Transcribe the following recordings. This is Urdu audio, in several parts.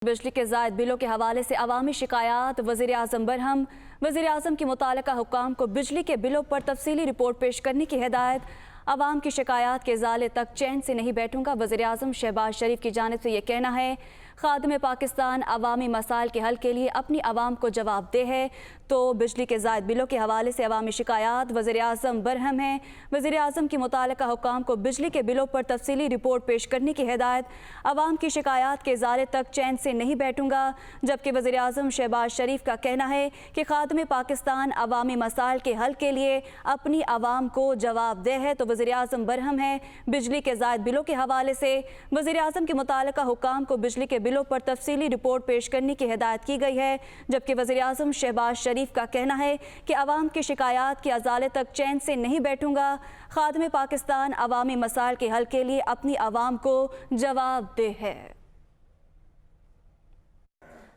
بجلی کے زائد بلوں کے حوالے سے عوامی شکایات وزیر اعظم برہم وزیر اعظم کی متعلقہ حکام کو بجلی کے بلوں پر تفصیلی رپورٹ پیش کرنے کی ہدایت عوام کی شکایات کے ازالے تک چین سے نہیں بیٹھوں گا وزیر اعظم شہباز شریف کی جانب سے یہ کہنا ہے خادم پاکستان عوامی مسائل کے حل کے لیے اپنی عوام کو جواب دہ ہے تو بجلی کے زائد بلوں کے حوالے سے عوامی شکایات وزیر اعظم برہم ہیں وزیر اعظم کی متعلقہ حکام کو بجلی کے بلوں پر تفصیلی رپورٹ پیش کرنے کی ہدایت عوام کی شکایات کے ازالے تک چین سے نہیں بیٹھوں گا جبکہ وزیر اعظم شہباز شریف کا کہنا ہے کہ خادم پاکستان عوامی مسائل کے حل کے لیے اپنی عوام کو جواب دہ ہے تو وزیر اعظم برہم ہے بجلی کے زائد بلوں کے حوالے سے وزیر اعظم کی متعلقہ حکام کو بجلی کے بلوں پر تفصیلی رپورٹ پیش کرنے کی ہدایت کی گئی ہے جبکہ وزیر اعظم شہباز شریف کا کہنا ہے کہ عوام کی شکایات کے ازالے تک چین سے نہیں بیٹھوں گا خادم پاکستان عوامی مسائل کے حل کے لیے اپنی عوام کو جواب دہ ہے۔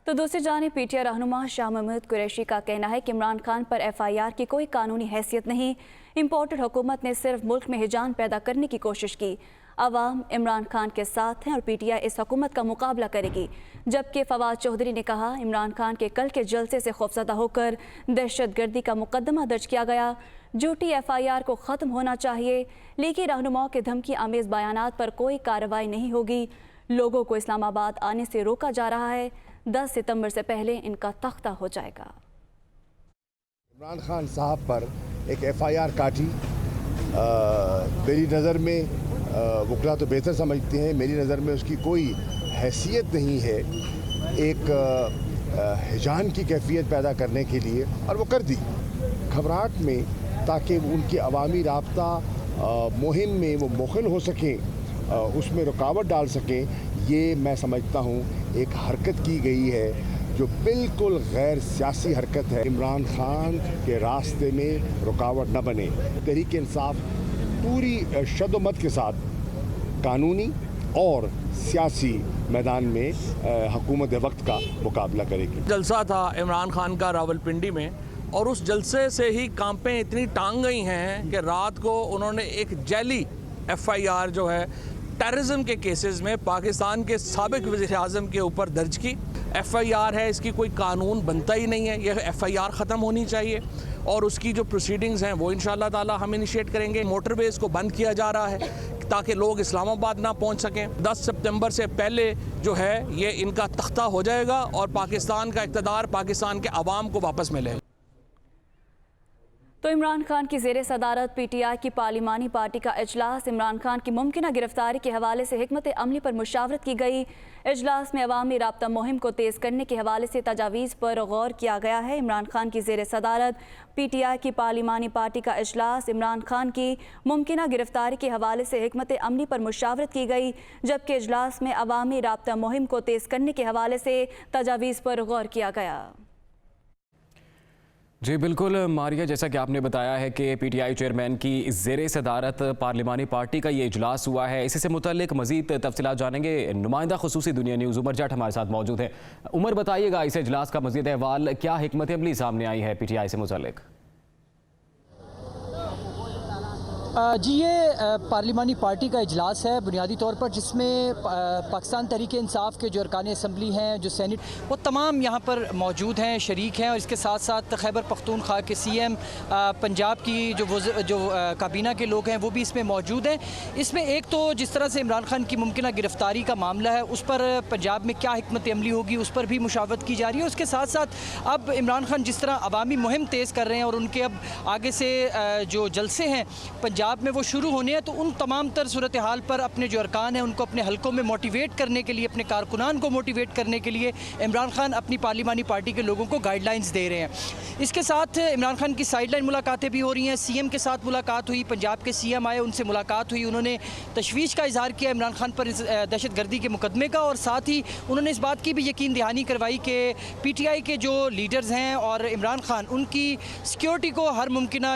تو دوسری جانب پی ٹی آئی رہنما شاہ محمود قریشی کا کہنا ہے کہ عمران خان پر ایف آئی آر کی کوئی قانونی حیثیت نہیں، امپورٹڈ حکومت نے صرف ملک میں ہیجان پیدا کرنے کی کوشش کی، عوام عمران خان کے ساتھ ہیں اور پی ٹی آئی اس حکومت کا مقابلہ کرے گی جبکہ فواد چودھری نے کہا عمران خان کے کل کے جلسے سے خوفزدہ ہو کر دہشت گردی کا مقدمہ درج کیا گیا، جھوٹی ایف آئی آر کو ختم ہونا چاہیے، لیگی رہنماؤں کے دھمکی آمیز بیانات پر کوئی کارروائی نہیں ہوگی، لوگوں کو اسلام آباد آنے سے روکا جا رہا ہے، 10 ستمبر سے پہلے ان کا تختہ ہو جائے گا۔ عمران خان صاحب پر ایک ایف آئی آر کاٹی، میری نظر میں وکلا تو بہتر سمجھتے ہیں، میری نظر میں اس کی کوئی حیثیت نہیں ہے ایک ہیجان کی کیفیت پیدا کرنے کے لیے، اور وہ کر دی گھبراہٹ میں تاکہ ان کی عوامی رابطہ مہم میں وہ مخل ہو سکیں، اس میں رکاوٹ ڈال سکیں۔ یہ میں سمجھتا ہوں ایک حرکت کی گئی ہے جو بالکل غیر سیاسی حرکت ہے۔ عمران خان کے راستے میں رکاوٹ نہ بنے، تحریک انصاف پوری شد و مت کے ساتھ قانونی اور سیاسی میدان میں حکومت وقت کا مقابلہ کرے گی۔ جلسہ تھا عمران خان کا راولپنڈی میں، اور اس جلسے سے ہی کانپیں اتنی ٹانگ گئی ہیں کہ رات کو انہوں نے ایک جعلی ایف آئی آر جو ہے ٹیررزم کے کیسز میں پاکستان کے سابق وزیر اعظم کے اوپر درج کی۔ ایف آئی آر ہے، اس کی کوئی قانون بنتا ہی نہیں ہے، یہ ایف آئی آر ختم ہونی چاہیے اور اس کی جو پروسیڈنگز ہیں وہ انشاءاللہ تعالی ہم انیشیٹ کریں گے۔ موٹر ویز کو بند کیا جا رہا ہے تاکہ لوگ اسلام آباد نہ پہنچ سکیں۔ 10 سپتمبر سے پہلے جو ہے یہ ان کا تختہ ہو جائے گا اور پاکستان کا اقتدار پاکستان کے عوام کو واپس ملے گا۔ تو عمران خان کی زیر صدارت پی ٹی آئی کی پارلیمانی پارٹی کا اجلاس، عمران خان کی ممکنہ گرفتاری کے حوالے سے حکمت عملی پر مشاورت کی گئی۔ اجلاس میں عوامی رابطہ مہم کو تیز کرنے کے حوالے سے تجاویز پر غور کیا گیا ہے۔ عمران خان کی زیر صدارت پی ٹی آئی کی پارلیمانی پارٹی کا اجلاس، عمران خان کی ممکنہ گرفتاری کے حوالے سے حکمت عملی پر مشاورت کی گئی جبکہ اجلاس میں عوامی رابطہ مہم کو تیز کرنے کے حوالے سے تجاویز پر غور کیا گیا۔ جی بالکل ماریہ، جیسا کہ آپ نے بتایا ہے کہ پی ٹی آئی چیئرمین کی زیر صدارت پارلیمانی پارٹی کا یہ اجلاس ہوا ہے، اسی سے متعلق مزید تفصیلات جانیں گے۔ نمائندہ خصوصی دنیا نیوز عمر جٹ ہمارے ساتھ موجود ہیں۔ عمر، بتائیے گا اس اجلاس کا مزید احوال، کیا حکمت عملی سامنے آئی ہے پی ٹی آئی سے متعلق؟ جی یہ پارلیمانی پارٹی کا اجلاس ہے بنیادی طور پر، جس میں پاکستان تحریک انصاف کے جو ارکان اسمبلی ہیں، جو سینٹ، وہ تمام یہاں پر موجود ہیں، شریک ہیں، اور اس کے ساتھ ساتھ خیبر پختونخوا کے سی ایم، پنجاب کی جو کابینہ کے لوگ ہیں وہ بھی اس میں موجود ہیں۔ اس میں ایک تو جس طرح سے عمران خان کی ممکنہ گرفتاری کا معاملہ ہے، اس پر پنجاب میں کیا حکمت عملی ہوگی اس پر بھی مشاورت کی جا رہی ہے۔ اس کے ساتھ ساتھ اب عمران خان جس طرح عوامی مہم تیز کر رہے ہیں اور ان کے اب آگے سے جو جلسے ہیں پنجاب میں وہ شروع ہونے ہیں، تو ان تمام تر صورتحال پر اپنے جو ارکان ہیں ان کو اپنے حلقوں میں موٹیویٹ کرنے کے لیے، اپنے کارکنان کو موٹیویٹ کرنے کے لیے عمران خان اپنی پارلیمانی پارٹی کے لوگوں کو گائیڈ لائنز دے رہے ہیں۔ اس کے ساتھ عمران خان کی سائیڈ لائن ملاقاتیں بھی ہو رہی ہیں، سی ایم کے ساتھ ملاقات ہوئی، پنجاب کے سی ایم آئے، ان سے ملاقات ہوئی، انہوں نے تشویش کا اظہار کیا عمران خان پر دہشت گردی کے مقدمے کا، اور ساتھ ہی انہوں نے اس بات کی بھی یقین دہانی کروائی کہ پی ٹی آئی کے جو لیڈرز ہیں اور عمران خان، ان کی سیکیورٹی کو ہر ممکنہ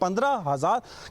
15,000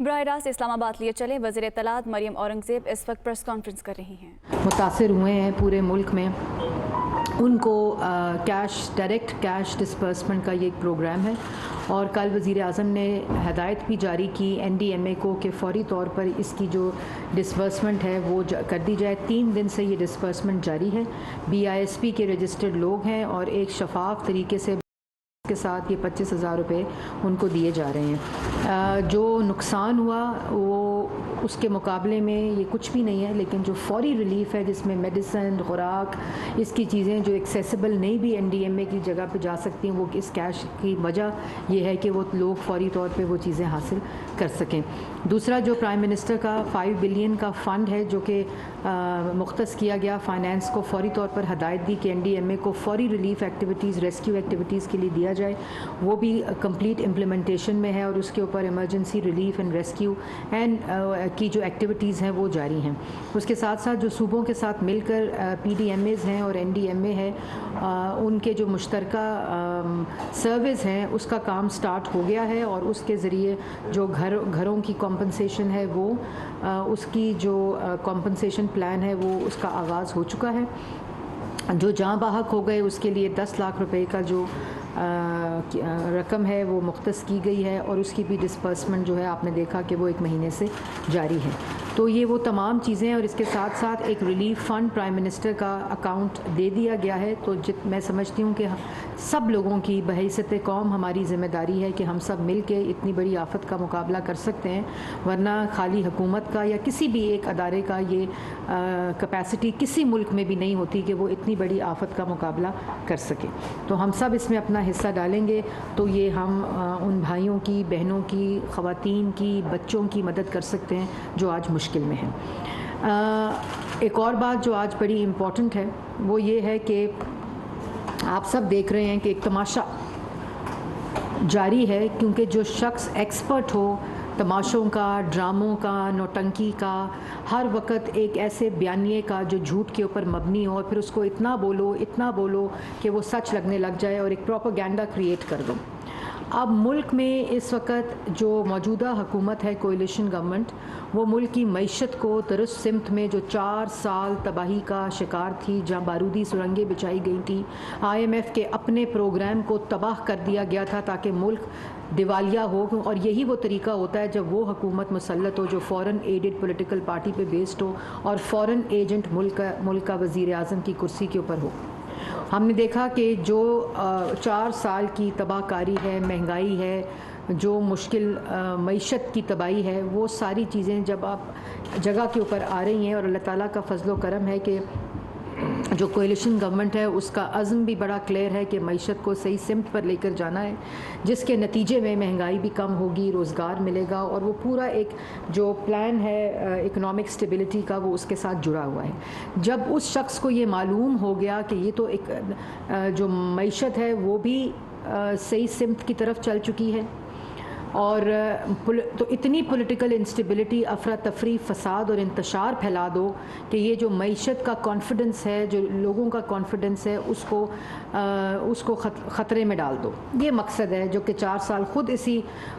براہ راست اسلام آباد لیے چلے وزیر اطلاعات مریم اورنگزیب اس وقت پریس کانفرنس کر رہی ہیں. متاثر ہوئے ہیں پورے ملک میں ان کو ڈائریکٹ کیش ڈسپرسمنٹ کا یہ ایک پروگرام ہے اور کل وزیر اعظم نے ہدایت بھی جاری کی NDMA کو کہ فوری طور پر اس کی جو ڈسبرسمنٹ ہے وہ کر دی جائے. 3 دن سے یہ ڈسبرسمنٹ جاری ہے. BISP کے رجسٹرڈ لوگ ہیں اور ایک شفاف طریقے سے کے ساتھ یہ 25,000 روپے ان کو دیے جا رہے ہیں. جو نقصان ہوا وہ اس کے مقابلے میں یہ کچھ بھی نہیں ہے, لیکن جو فوری ریلیف ہے جس میں میڈیسن, خوراک, اس کی چیزیں جو ایکسیسیبل نہیں بھی NDMA کی جگہ پہ جا سکتی ہیں, وہ اس کیش کی وجہ یہ ہے کہ وہ لوگ فوری طور پہ وہ چیزیں حاصل کر سکیں. دوسرا جو پرائم منسٹر کا 5 بلین کا فنڈ ہے جو کہ مختص کیا گیا فائنانس کو, فوری طور پر ہدایت دی کہ NDMA کو فوری ریلیف ایکٹیویٹیز, ریسکیو ایکٹیویٹیز کے لیے دیا جائے, وہ بھی کمپلیٹ امپلیمنٹیشن میں ہے اور اس کے اوپر ایمرجنسی ریلیف اینڈ ریسکیو کی جو ایکٹیویٹیز ہیں وہ جاری ہیں. اس کے ساتھ ساتھ جو صوبوں کے ساتھ مل کر PDMAs ہیں اور NDMA ہے ان کے جو مشترکہ سروس ہیں اس کا کام سٹارٹ ہو گیا ہے اور اس کے ذریعے جو گھروں کی کمپنسیشن ہے وہ اس کی جو کمپنسیشن پلان ہے وہ اس کا آغاز ہو چکا ہے. جو جاں بحق ہو گئے اس کے لیے 10 لاکھ روپے کا جو رقم ہے وہ مختص کی گئی ہے اور اس کی بھی ڈسپرسمنٹ جو ہے آپ نے دیکھا کہ وہ 1 مہینے سے جاری ہے. تو یہ وہ تمام چیزیں اور اس کے ساتھ ساتھ ایک ریلیف فنڈ پرائم منسٹر کا اکاؤنٹ دے دیا گیا ہے. تو میں سمجھتی ہوں کہ سب لوگوں کی بحیثیت قوم ہماری ذمہ داری ہے کہ ہم سب مل کے اتنی بڑی آفت کا مقابلہ کر سکتے ہیں, ورنہ خالی حکومت کا یا کسی بھی ایک ادارے کا یہ کیپیسٹی کسی ملک میں بھی نہیں ہوتی کہ وہ اتنی بڑی آفت کا مقابلہ کر سکے. تو ہم سب اس میں اپنا حصہ ڈالیں گے تو یہ ہم ان بھائیوں کی, بہنوں کی, خواتین کی, بچوں کی مدد کر سکتے ہیں جو آج مشکل میں ہیں. ایک اور بات جو آج بڑی امپورٹنٹ ہے وہ یہ ہے کہ آپ سب دیکھ رہے ہیں کہ ایک تماشا جاری ہے, کیونکہ جو شخص ایکسپرٹ ہو تماشوں کا, ڈراموں کا, نوٹنکی کا, ہر وقت ایک ایسے بیانیے کا جو جھوٹ کے اوپر مبنی ہو اور پھر اس کو اتنا بولو کہ وہ سچ لگنے لگ جائے اور ایک پروپیگنڈا کریٹ کر دو. اب ملک میں اس وقت جو موجودہ حکومت ہے کوئلیشن گورنمنٹ, وہ ملک کی معیشت کو درست سمت میں جو 4 سال تباہی کا شکار تھی, جہاں بارودی سرنگیں بچھائی گئی تھی, IMF کے اپنے پروگرام کو تباہ کر دیا گیا تھا تاکہ ملک دیوالیہ ہو, اور یہی وہ طریقہ ہوتا ہے جب وہ حکومت مسلط ہو جو فورن ایڈڈ پولیٹیکل پارٹی پہ بیسڈ ہو اور فورن ایجنٹ ملک کا وزیر اعظم کی کرسی کے اوپر ہو. ہم نے دیکھا کہ جو 4 سال کی تباہ کاری ہے, مہنگائی ہے, جو مشکل معیشت کی تباہی ہے, وہ ساری چیزیں جب آپ جگہ کے اوپر آ رہی ہیں اور اللہ تعالیٰ کا فضل و کرم ہے کہ جو کوئلیشن گورنمنٹ ہے اس کا عزم بھی بڑا کلیئر ہے کہ معیشت کو صحیح سمت پر لے کر جانا ہے, جس کے نتیجے میں مہنگائی بھی کم ہوگی, روزگار ملے گا, اور وہ پورا ایک جو پلان ہے اکنامک سٹیبلٹی کا وہ اس کے ساتھ جڑا ہوا ہے. جب اس شخص کو یہ معلوم ہو گیا کہ یہ تو ایک جو معیشت ہے وہ بھی صحیح سمت کی طرف چل چکی ہے اور تو اتنی پولیٹیکل انسٹیبلٹی, افراتفری, فساد اور انتشار پھیلا دو کہ یہ جو معیشت کا کانفیڈنس ہے, جو لوگوں کا کانفیڈنس ہے, اس کو خطرے میں ڈال دو. یہ مقصد ہے جو کہ 4 سال خود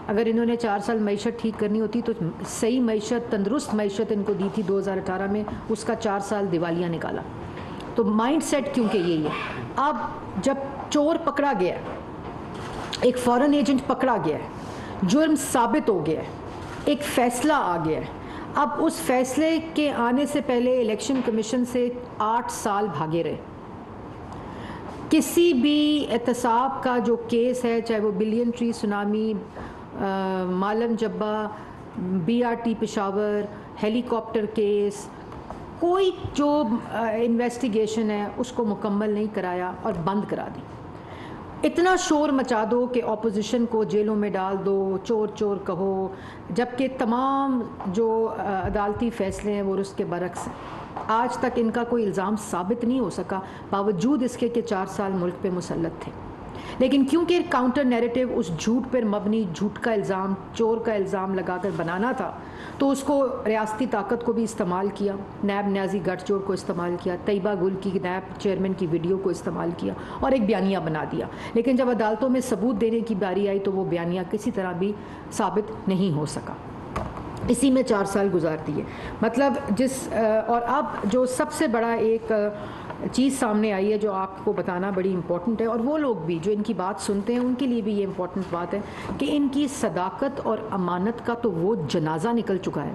اگر انہوں نے 4 سال معیشت ٹھیک کرنی ہوتی تو صحیح معیشت, تندرست معیشت ان کو دی تھی 2018 میں, اس کا 4 سال دیوالیہ نکالا. تو مائنڈ سیٹ کیونکہ یہی ہے. اب جب چور پکڑا گیا, ایک فورن ایجنٹ پکڑا گیا ہے, جرم ثابت ہو گیا ہے, ایک فیصلہ آ گیا ہے, اب اس فیصلے کے آنے سے پہلے الیکشن کمیشن سے 8 سال بھاگے رہے. کسی بھی احتساب کا جو کیس ہے, چاہے وہ بلین ٹری سونامی, مالم جبہ, BRT پشاور, ہیلی کاپٹر کیس, کوئی جو انویسٹیگیشن ہے اس کو مکمل نہیں کرایا اور بند کرا دی. اتنا شور مچا دو کہ اپوزیشن کو جیلوں میں ڈال دو, چور چور کہو, جبکہ تمام جو عدالتی فیصلے ہیں وہ اس کے برعکس ہیں. آج تک ان کا کوئی الزام ثابت نہیں ہو سکا, باوجود اس کے کہ 4 سال ملک پہ مسلط تھے. لیکن کیونکہ کاؤنٹر نیریٹو اس جھوٹ پر مبنی, جھوٹ کا الزام, چور کا الزام لگا کر بنانا تھا, تو اس کو ریاستی طاقت کو بھی استعمال کیا, نیب نیازی گٹھ جوڑ کو استعمال کیا, طیبہ گل کی نیب چیئرمین کی ویڈیو کو استعمال کیا اور ایک بیانیہ بنا دیا. لیکن جب عدالتوں میں ثبوت دینے کی باری آئی تو وہ بیانیہ کسی طرح بھی ثابت نہیں ہو سکا. اسی میں 4 سال گزار دیے. مطلب اور اب جو سب سے بڑا ایک چیز سامنے آئی ہے جو آپ کو بتانا بڑی امپورٹنٹ ہے، اور وہ لوگ بھی جو ان کی بات سنتے ہیں ان کے لیے بھی یہ امپورٹنٹ بات ہے کہ ان کی صداقت اور امانت کا تو وہ جنازہ نکل چکا ہے.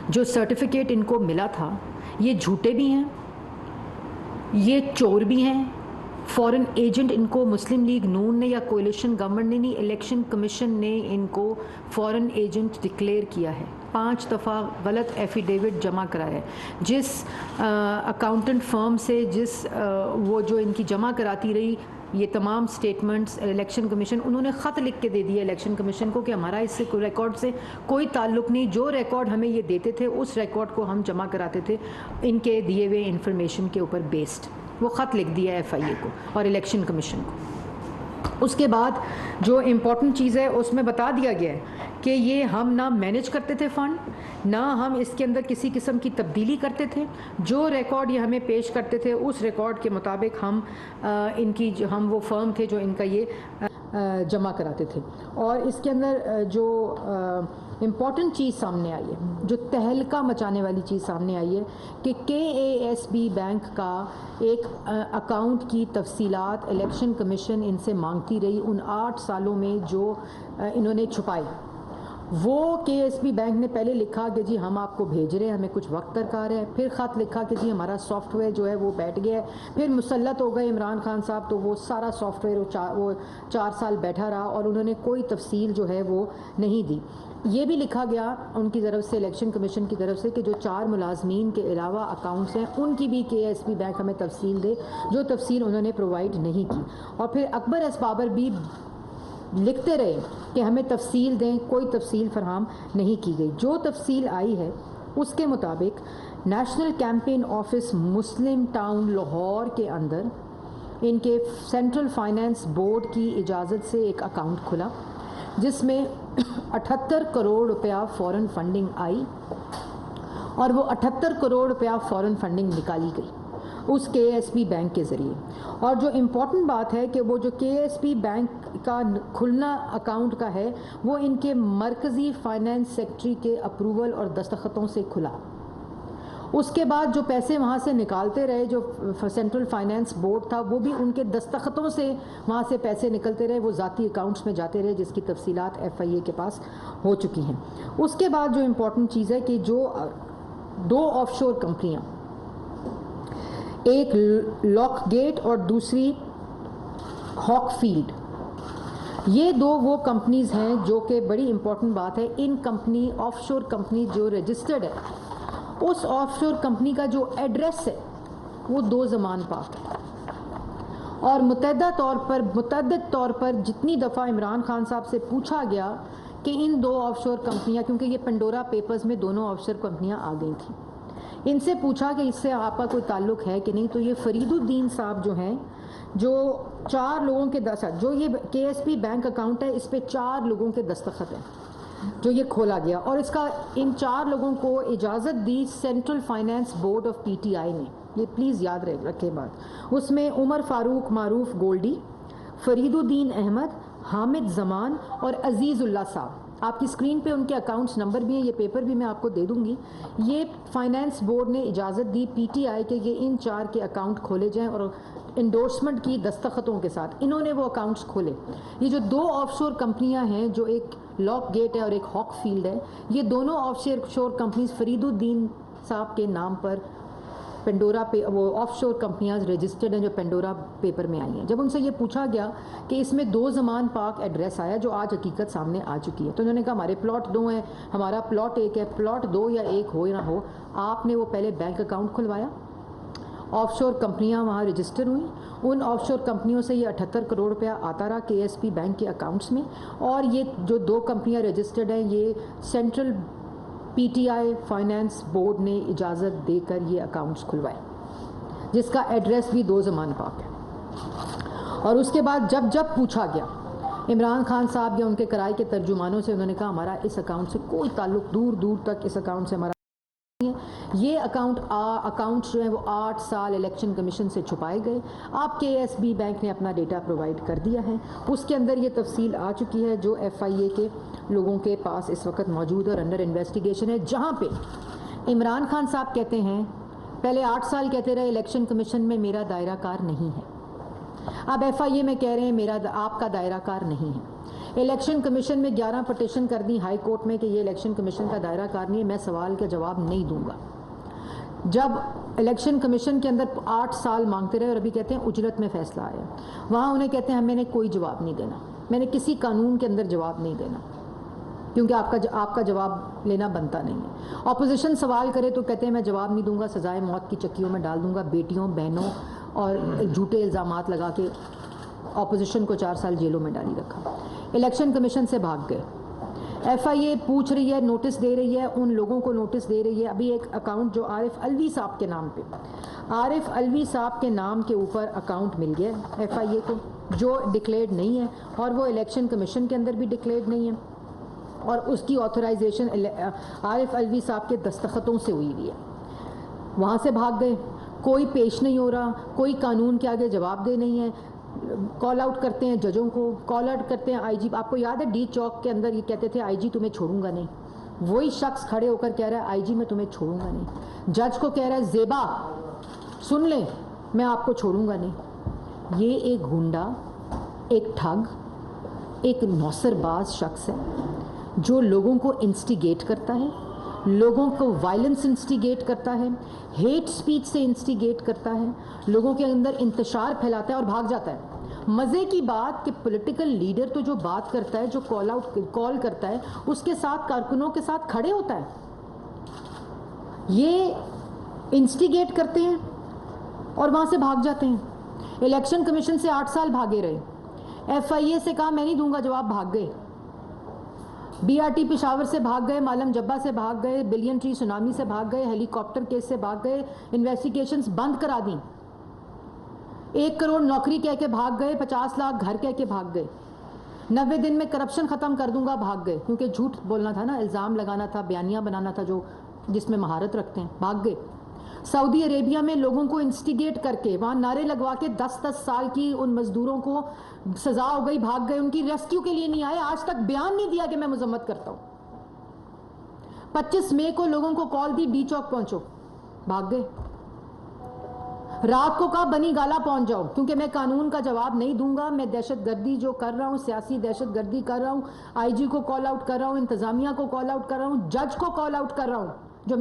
جو سرٹیفکیٹ ان کو ملا تھا یہ جھوٹے بھی ہیں، یہ چور بھی ہیں. فورن ایجنٹ ان کو مسلم لیگ نون نے یا کولیشن گورنمنٹ نے نہیں، الیکشن کمیشن نے ان کو فورن ایجنٹ ڈکلیئر کیا ہے. 5 دفعہ غلط ایفیڈیوٹ جمع کرایا ہے. جس اکاؤنٹنٹ فرم سے وہ جو ان کی جمع کراتی رہی یہ تمام سٹیٹمنٹس الیکشن کمیشن، انہوں نے خط لکھ کے دے دیا الیکشن کمیشن کو کہ ہمارا اس سے ریکارڈ سے کوئی تعلق نہیں، جو ریکارڈ ہمیں یہ دیتے تھے اس ریکارڈ کو ہم جمع کراتے تھے ان کے دیے ہوئے انفارمیشن کے اوپر بیسڈ. وہ خط لکھ دیا ایف آئی اے کو اور الیکشن کمیشن کو. اس کے بعد جو امپورٹنٹ چیز ہے اس میں بتا دیا گیا ہے کہ یہ ہم نہ مینیج کرتے تھے فنڈ، نہ ہم اس کے اندر کسی قسم کی تبدیلی کرتے تھے. جو ریکارڈ یہ ہمیں پیش کرتے تھے اس ریکارڈ کے مطابق ہم وہ فرم تھے جو ان کا یہ جمع کراتے تھے. اور اس کے اندر جو امپورٹنٹ چیز سامنے آئی ہے، جو تہلکہ مچانے والی چیز سامنے آئی ہے کہ KASB بینک کا ایک اکاؤنٹ کی تفصیلات الیکشن کمیشن ان سے مانگتی رہی ان 8 سالوں میں جو انہوں نے چھپائے. وہ KASB بینک نے پہلے لکھا کہ جی ہم آپ کو بھیج رہے ہیں، ہمیں کچھ وقت درکار ہے. پھر خط لکھا کہ جی ہمارا سافٹ ویئر جو ہے وہ بیٹھ گیا ہے. پھر مسلط ہو گئے عمران خان صاحب تو وہ سارا سافٹ ویئر وہ 4 سال بیٹھا رہا اور انہوں نے کوئی تفصیل جو ہے وہ نہیں دی. یہ بھی لکھا گیا ان کی طرف سے الیکشن کمیشن کی طرف سے کہ جو 4 ملازمین کے علاوہ اکاؤنٹس ہیں ان کی بھی KASB بینک ہمیں تفصیل دے، جو تفصیل انہوں نے پرووائڈ نہیں کی. اور پھر اکبر ایس بابر بھی لکھتے رہے کہ ہمیں تفصیل دیں، کوئی تفصیل فراہم نہیں کی گئی. جو تفصیل آئی ہے اس کے مطابق نیشنل کیمپین آفس مسلم ٹاؤن لاہور کے اندر ان کے سینٹرل فائنانس بورڈ کی اجازت سے ایک اکاؤنٹ کھلا جس میں 78 کروڑ روپیہ فورن فنڈنگ آئی اور وہ 78 کروڑ روپیہ فورن فنڈنگ نکالی گئی اس KASB بینک کے ذریعے. اور جو امپورٹنٹ بات ہے کہ وہ جو KASB بینک کا کھلنا اکاؤنٹ کا ہے وہ ان کے مرکزی فائنانس سیکٹری کے اپروول اور دستخطوں سے کھلا. اس کے بعد جو پیسے وہاں سے نکالتے رہے جو سینٹرل فائنانس بورڈ تھا وہ بھی ان کے دستخطوں سے وہاں سے پیسے نکلتے رہے، وہ ذاتی اکاؤنٹس میں جاتے رہے جس کی تفصیلات FIA کے پاس ہو چکی ہیں. اس کے بعد جو امپورٹنٹ چیز ہے کہ جو 2 آف شور کمپنیاں، ایک لاک گیٹ اور دوسری ہاک فیلڈ، یہ 2 وہ کمپنیز ہیں جو کہ بڑی امپورٹنٹ بات ہے. ان کمپنی آف شور کمپنی جو رجسٹرڈ ہے اس آف شور کمپنی کا جو ایڈریس ہے وہ 2 زمان پاک ہے. اور متعدد طور پر جتنی دفعہ عمران خان صاحب سے پوچھا گیا کہ ان 2 آف شور کمپنیاں، کیونکہ یہ پنڈورا پیپرز میں دونوں آف شور کمپنیاں آ گئی تھیں، ان سے پوچھا کہ اس سے آپ کا کوئی تعلق ہے کہ نہیں، تو یہ فرید الدین صاحب جو ہیں جو 4 لوگوں کے جو یہ KASB بینک اکاؤنٹ ہے اس پہ 4 لوگوں کے دستخط ہیں جو یہ کھولا گیا. اور اس کا ان 4 لوگوں کو اجازت دی central finance board of PTI نے. یہ پلیز یاد رکھے بات. اس میں عمر فاروق معروف گولڈی، فرید الدین احمد، حامد زمان اور عزیز اللہ صاحب. آپ کی اسکرین پہ ان کے اکاؤنٹس نمبر بھی ہیں، یہ پیپر بھی میں آپ کو دے دوں گی. یہ فائنانس بورڈ نے اجازت دی PTI کہ یہ ان 4 کے اکاؤنٹ کھولے جائیں اور انڈورسمنٹ کی دستخطوں کے ساتھ انہوں نے وہ اکاؤنٹس کھولے. یہ جو 2 آف شور کمپنیاں ہیں، جو ایک لاک گیٹ ہے اور ایک ہاک فیلڈ ہے، یہ دونوں آف شور کمپنیز فرید الدین صاحب کے نام پر پنڈورا وہ آف شور کمپنیاں رجسٹرڈ ہیں جو پنڈورا پیپر میں آئی ہیں. جب ان سے یہ پوچھا گیا کہ اس میں 2 زمان پاک ایڈریس آیا جو آج حقیقت سامنے آ چکی ہے، تو انہوں نے کہا ہمارے پلاٹ 2 ہیں، ہمارا پلاٹ 1 ہے. پلاٹ 2 یا 1 ہو یا نہ ہو، آپ نے وہ پہلے بینک اکاؤنٹ کھلوایا، آف شور کمپنیاں وہاں رجسٹر ہوئیں، ان آف شور کمپنیوں سے یہ 78 کروڑ روپیہ آتا رہا KASB بینک کے اکاؤنٹس میں. اور یہ جو 2 کمپنیاں رجسٹرڈ ہیں یہ سینٹرل PTI فائنانس بورڈ نے اجازت دے کر یہ اکاؤنٹس کھلوائے جس کا ایڈریس بھی 2 زمان پاک ہے. اور اس کے بعد جب پوچھا گیا عمران خان صاحب یا ان کے کرائے کے ترجمانوں سے، انہوں نے کہا ہمارا اس اکاؤنٹ سے کوئی تعلق، دور دور تک اس اکاؤنٹ سے ہمارا یہ اکاؤنٹ جو ہیں وہ 8 سال الیکشن کمیشن سے چھپائے گئے. آپ کے ایس بی بینک نے اپنا ڈیٹا پرووائڈ کر دیا ہے, اس کے اندر یہ تفصیل آ چکی ہے جو ایف آئی اے کے لوگوں کے پاس اس وقت موجود اور انڈر انویسٹیگیشن ہے, جہاں پہ عمران خان صاحب کہتے ہیں پہلے 8 سال کہتے رہے الیکشن کمیشن میں میرا دائرہ کار نہیں ہے, اب ایف آئی اے میں کہہ رہے ہیں آپ کا دائرہ کار نہیں ہے. الیکشن کمیشن میں 11 پٹیشن کر دی ہائی کورٹ میں کہ یہ الیکشن کمیشن کا دائرہ کار نہیں ہے, میں سوال کا جواب نہیں دوں گا. جب الیکشن کمیشن کے اندر 8 سال مانگتے رہے اور ابھی کہتے ہیں اجرت میں فیصلہ آیا, وہاں انہیں کہتے ہیں میں نے کوئی جواب نہیں دینا, میں نے کسی قانون کے اندر جواب نہیں دینا کیونکہ آپ کا جواب لینا بنتا نہیں ہے. اپوزیشن سوال کرے تو کہتے ہیں میں جواب نہیں دوں گا, سزائے موت کی چکیوں میں ڈال دوں گا, بیٹیوں بہنوں اور جھوٹے الزامات لگا کے اپوزیشن کو 4 سال جیلوں میں ڈالی رکھا. الیکشن کمیشن سے بھاگ گئے. ایف آئی اے پوچھ رہی ہے, نوٹس دے رہی ہے, ان لوگوں کو نوٹس دے رہی ہے. ابھی ایک اکاؤنٹ جو عارف الوی صاحب کے نام پہ, عارف الوی صاحب کے نام کے اوپر اکاؤنٹ مل گیا ایف آئی اے کو جو ڈکلیئرڈ نہیں ہے اور وہ الیکشن کمیشن کے اندر بھی ڈکلیئرڈ نہیں ہے اور اس کی آتھورائزیشن عارف الوی صاحب کے دستخطوں سے ہوئی ہوئی ہے. وہاں سے بھاگ گئے, کوئی پیش نہیں ہو رہا, کوئی قانون کے آگے جواب دہ نہیں ہے. کال آؤٹ کرتے ہیں ججوں کو, کال آؤٹ کرتے ہیں آئی جی. آپ کو یاد ہے ڈی چوک کے اندر یہ کہتے تھے آئی جی تمہیں چھوڑوں گا نہیں, وہی شخص کھڑے ہو کر کہہ رہا ہے آئی جی میں تمہیں چھوڑوں گا نہیں. جج کو کہہ رہا ہے زیبا سن لیں میں آپ کو چھوڑوں گا نہیں. یہ ایک گنڈا, ایک ٹھگ, ایک نوسر باز شخص ہے جو لوگوں کو انسٹیگیٹ کرتا ہے, لوگوں کو وائلنس انسٹیگیٹ کرتا ہے, ہیٹ سپیچ سے انسٹیگیٹ کرتا ہے, لوگوں کے اندر انتشار پھیلاتا ہے اور بھاگ جاتا ہے. مزے کی بات کہ پولیٹیکل لیڈر تو جو بات کرتا ہے, جو کال کرتا ہے, اس کے ساتھ کارکنوں کے ساتھ کھڑے ہوتا ہے. یہ انسٹیگیٹ کرتے ہیں اور وہاں سے بھاگ جاتے ہیں. الیکشن کمیشن سے 8 سال بھاگے رہے, ایف آئی اے سے کہا میں نہیں دوں گا جواب, بھاگ گئے. بی آر ٹی پشاور سے بھاگ گئے, مالم جبہ سے بھاگ گئے, بلین ٹری سونامی سے بھاگ گئے, ہیلی کاپٹر کیس سے بھاگ گئے, انویسٹیگیشنز بند کرا دیں. 1 کروڑ نوکری کہہ کے بھاگ گئے, 50 لاکھ گھر کہہ کے بھاگ گئے. 90 دن میں کرپشن ختم کر دوں گا, بھاگ گئے کیونکہ جھوٹ بولنا تھا نا, الزام لگانا تھا, بیانیہ بنانا تھا جو جس میں مہارت رکھتے ہیں, بھاگ گئے. سعودی عربیہ میں لوگوں کو انسٹیگیٹ کر کے وہاں نعرے لگوا کے 10 سال کی ان مزدوروں کو سزا ہو گئی, بھاگ گئے. ان کی ریسکیو کے لیے نہیں آئے, آج تک بیان نہیں دیا کہ میں مذمت کرتا ہوں. 25 مئی کو لوگوں کو کال دی ڈی چوک پہنچو, بھاگ گئے. رات کو کہا بنی گالا پہنچ جاؤ کیونکہ میں قانون کا جواب نہیں دوں گا, میں دہشت گردی جو کر رہا ہوں, سیاسی دہشت گردی کر رہا ہوں, آئی جی کو کال آؤٹ کر رہا ہوں, انتظامیہ کو کال آؤٹ کر رہا ہوں, جج کو کال آؤٹ کر رہا ہوں.